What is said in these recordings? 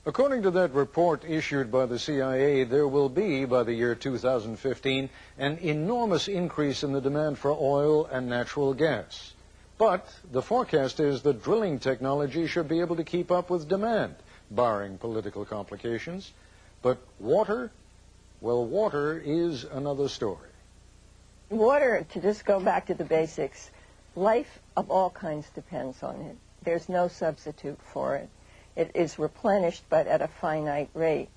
According to that report issued by the CIA, there will be, by the year 2015, an enormous increase in the demand for oil and natural gas. But the forecast is that drilling technology should be able to keep up with demand, barring political complications. But water? Well, water is another story. Water, to just go back to the basics, life of all kinds depends on it. There's no substitute for it. It is replenished, but at a finite rate.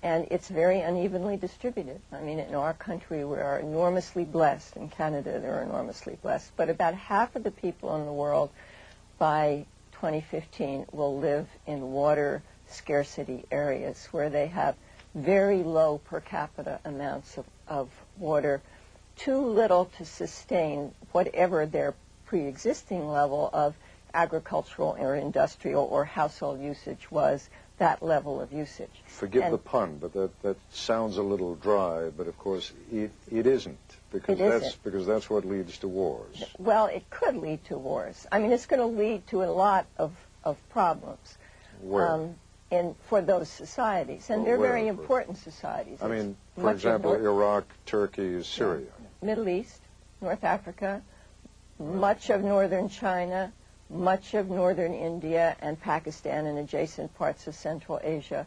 And it's very unevenly distributed. I mean, in our country, we are enormously blessed. In Canada, they're enormously blessed. But about half of the people in the world by 2015 will live in water scarcity areas where they have very low per capita amounts of water, too little to sustain whatever their pre-existing level of agricultural or industrial or household usage was, that level of usage. Forgive the pun, but that sounds a little dry, but of course it isn't, because that's what leads to wars. Well, it could lead to wars. I mean, it's going to lead to a lot of problems. Where? For those societies, and they're very important societies. I mean, for example, Iraq, Turkey, Syria. Middle East, North Africa, much of northern China, much of northern India and Pakistan and adjacent parts of Central Asia.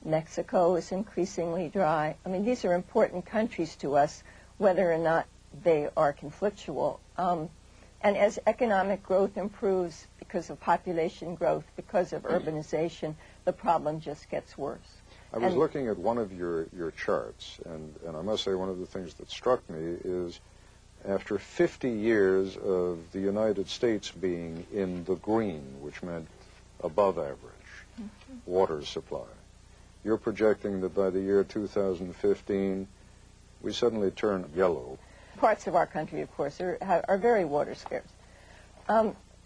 Mexico is increasingly dry. I mean, these are important countries to us, whether or not they are conflictual. And as economic growth improves because of population growth, because of urbanization, the problem just gets worse. I was looking at one of your charts, and I must say one of the things that struck me is after 50 years of the United States being in the green, which meant above average water supply, you're projecting that by the year 2015, we suddenly turn yellow. Parts of our country, of course, are very water scarce.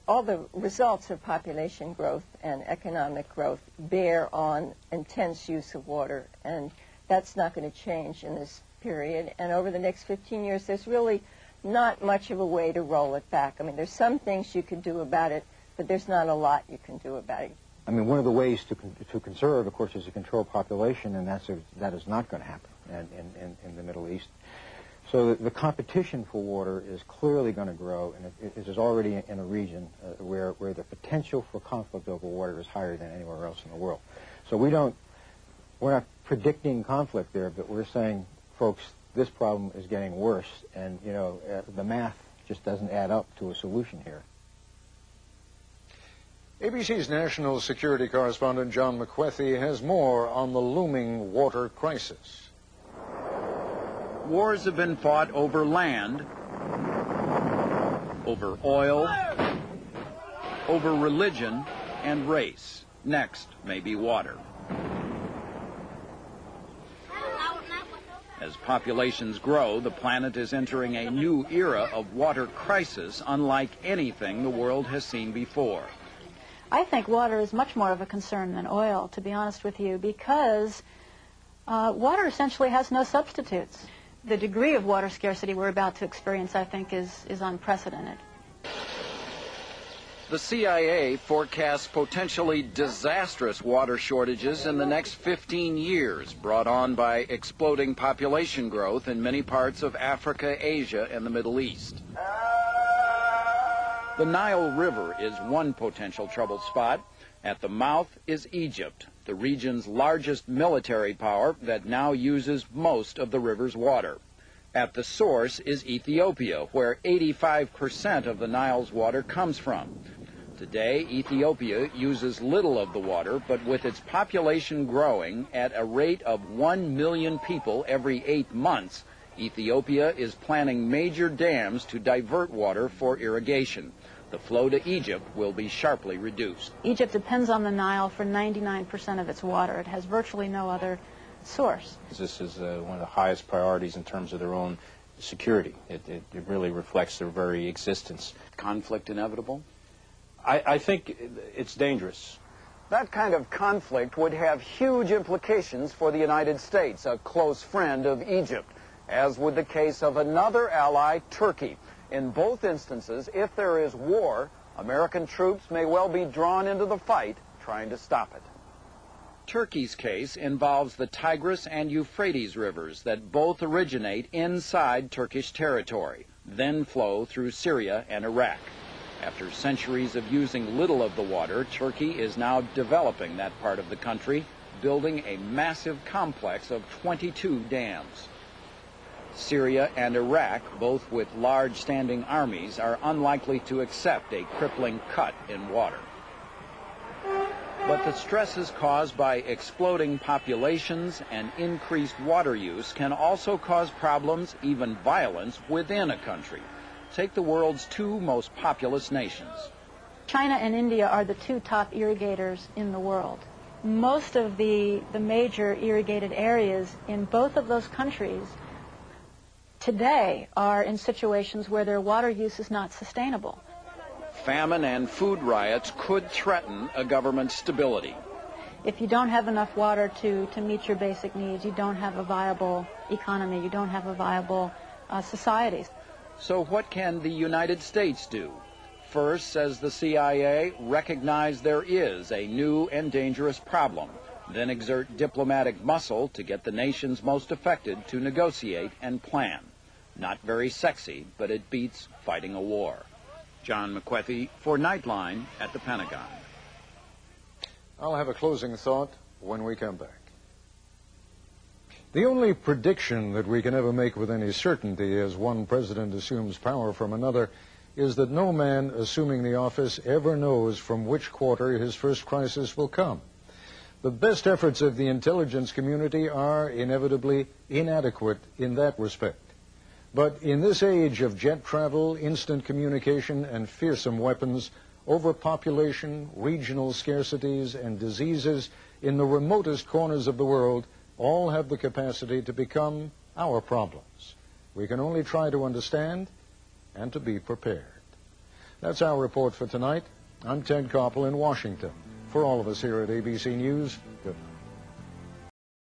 All the results of population growth and economic growth bear on intense use of water, and that's not going to change in this period. And over the next 15 years, there's really not much of a way to roll it back. I mean, there's some things you can do about it, but there's not a lot you can do about it. I mean, one of the ways to conserve, of course, is to control population, and that is not going to happen in the Middle East. So the competition for water is clearly going to grow, and it is already in a region where the potential for conflict over water is higher than anywhere else in the world. So we're not predicting conflict there, but we're saying, folks, this problem is getting worse, and the math just doesn't add up to a solution here. ABC's national security correspondent John McWethy has more on the looming water crisis. Wars have been fought over land, over oil, over religion and race. Next may be water. As populations grow, the planet is entering a new era of water crisis unlike anything the world has seen before. I think water is much more of a concern than oil, to be honest with you, because water essentially has no substitutes. The degree of water scarcity we're about to experience, I think, is unprecedented. The CIA forecasts potentially disastrous water shortages in the next 15 years, brought on by exploding population growth in many parts of Africa, Asia, and the Middle East. The Nile River is one potential troubled spot. At the mouth is Egypt, the region's largest military power that now uses most of the river's water. At the source is Ethiopia, where 85% of the Nile's water comes from. Today, Ethiopia uses little of the water, but with its population growing at a rate of 1 million people every 8 months, Ethiopia is planning major dams to divert water for irrigation. The flow to Egypt will be sharply reduced. Egypt depends on the Nile for 99% of its water. It has virtually no other source. This is one of the highest priorities in terms of their own security. It really reflects their very existence. Conflict inevitable? I think it's dangerous. That kind of conflict would have huge implications for the United States, a close friend of Egypt, as would the case of another ally, Turkey. In both instances, if there is war, American troops may well be drawn into the fight trying to stop it. Turkey's case involves the Tigris and Euphrates rivers that both originate inside Turkish territory, then flow through Syria and Iraq. After centuries of using little of the water, Turkey is now developing that part of the country, building a massive complex of 22 dams. Syria and Iraq, both with large standing armies, are unlikely to accept a crippling cut in water. But the stresses caused by exploding populations and increased water use can also cause problems, even violence, within a country. Take the world's two most populous nations. China and India are the two top irrigators in the world. Most of the major irrigated areas in both of those countries today are in situations where their water use is not sustainable. Famine and food riots could threaten a government's stability. If you don't have enough water to meet your basic needs, you don't have a viable economy, you don't have a viable society. So what can the United States do? First, says the CIA, recognize there is a new and dangerous problem, then exert diplomatic muscle to get the nations most affected to negotiate and plan. Not very sexy, but it beats fighting a war. John McWethy for Nightline at the Pentagon. I'll have a closing thought when we come back. The only prediction that we can ever make with any certainty as one president assumes power from another is that no man assuming the office ever knows from which quarter his first crisis will come. The best efforts of the intelligence community are inevitably inadequate in that respect. But in this age of jet travel, instant communication, and fearsome weapons, overpopulation, regional scarcities, and diseases in the remotest corners of the world all have the capacity to become our problems. We can only try to understand and to be prepared. That's our report for tonight. I'm Ted Koppel in Washington. For all of us here at ABC News, good night.